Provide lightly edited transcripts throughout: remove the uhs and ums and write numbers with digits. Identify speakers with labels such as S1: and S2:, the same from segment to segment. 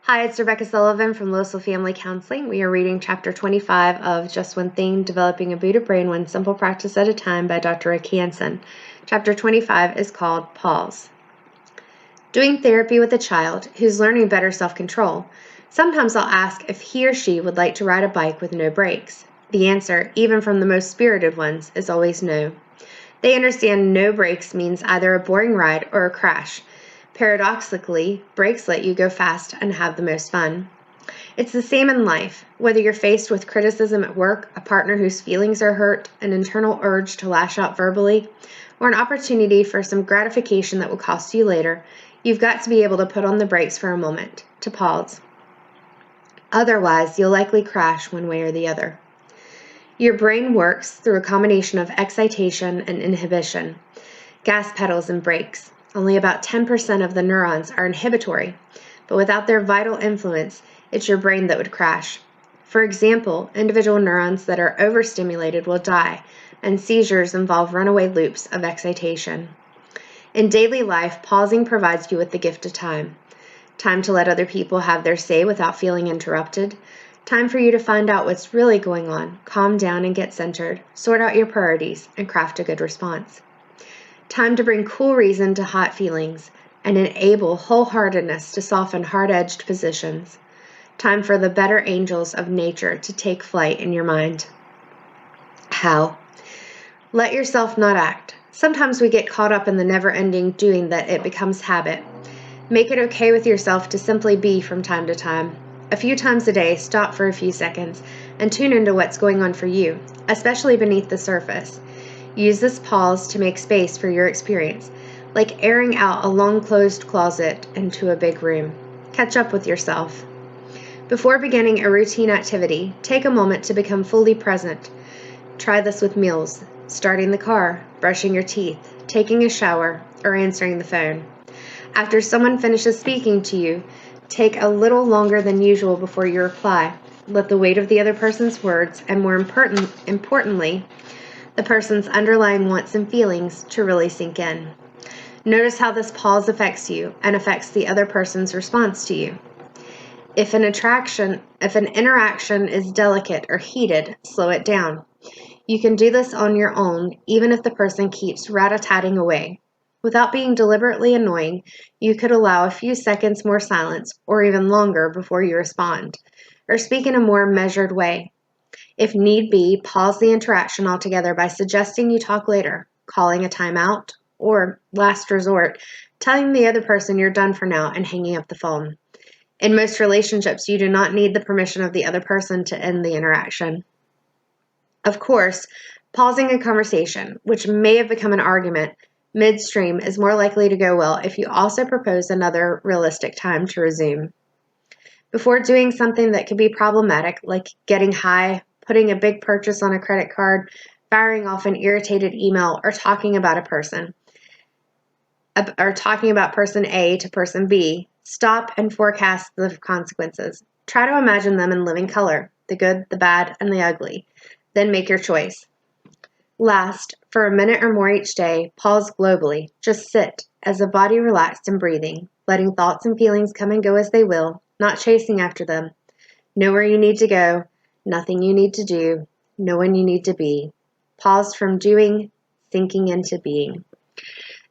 S1: Hi, it's Rebecca Sullivan from Lewisville Family Counseling. We are reading Chapter 25 of Just One Thing, Developing a Buddha Brain One Simple Practice at a Time by Dr. Rick Hansen. Chapter 25 is called Pause. Doing therapy with a child who's learning better self-control, sometimes I'll ask if he or she would like to ride a bike with no brakes. The answer, even from the most spirited ones, is always no. They understand no brakes means either a boring ride or a crash. Paradoxically, brakes let you go fast and have the most fun. It's the same in life. Whether you're faced with criticism at work, a partner whose feelings are hurt, an internal urge to lash out verbally, or an opportunity for some gratification that will cost you later, you've got to be able to put on the brakes for a moment, to pause. Otherwise, you'll likely crash one way or the other. Your brain works through a combination of excitation and inhibition, gas pedals and brakes. Only about 10% of the neurons are inhibitory, but without their vital influence, it's your brain that would crash. For example, individual neurons that are overstimulated will die, and seizures involve runaway loops of excitation. In daily life, pausing provides you with the gift of time. Time to let other people have their say without feeling interrupted. Time for you to find out what's really going on, calm down and get centered, sort out your priorities, and craft a good response. Time to bring cool reason to hot feelings and enable wholeheartedness to soften hard-edged positions. Time for the better angels of nature to take flight in your mind. How? Let yourself not act. Sometimes we get caught up in the never-ending doing that it becomes habit. Make it okay with yourself to simply be from time to time. A few times a day, stop for a few seconds and tune into what's going on for you, especially beneath the surface. Use this pause to make space for your experience, like airing out a long-closed closet into a big room. Catch up with yourself. Before beginning a routine activity, take a moment to become fully present. Try this with meals, starting the car, brushing your teeth, taking a shower, or answering the phone. After someone finishes speaking to you, take a little longer than usual before you reply. Let the weight of the other person's words, and more importantly, the person's underlying wants and feelings to really sink in. Notice how this pause affects you and affects the other person's response to you. If an interaction is delicate or heated, slow it down. You can do this on your own, even if the person keeps rat-a-tatting away. Without being deliberately annoying, you could allow a few seconds more silence or even longer before you respond, or speak in a more measured way. If need be, pause the interaction altogether by suggesting you talk later, calling a timeout, or, last resort, telling the other person you're done for now and hanging up the phone. In most relationships, you do not need the permission of the other person to end the interaction. Of course, pausing a conversation, which may have become an argument, midstream is more likely to go well if you also propose another realistic time to resume. Before doing something that could be problematic, like getting high, putting a big purchase on a credit card, firing off an irritated email, or talking about person A to person B, stop and forecast the consequences. Try to imagine them in living color, the good, the bad, and the ugly. Then make your choice. Last, for a minute or more each day, pause globally. Just sit, as a body relaxed and breathing, letting thoughts and feelings come and go as they will, not chasing after them. Know where you need to go, nothing you need to do, no one you need to be. Pause from doing, sinking into being.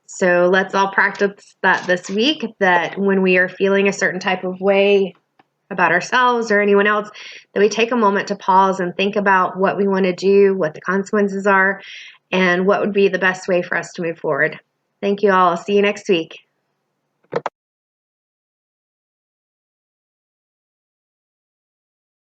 S1: So let's all practice that this week, that when we are feeling a certain type of way about ourselves or anyone else, that we take a moment to pause and think about what we want to do, what the consequences are, and what would be the best way for us to move forward. Thank you all. I'll see you next week.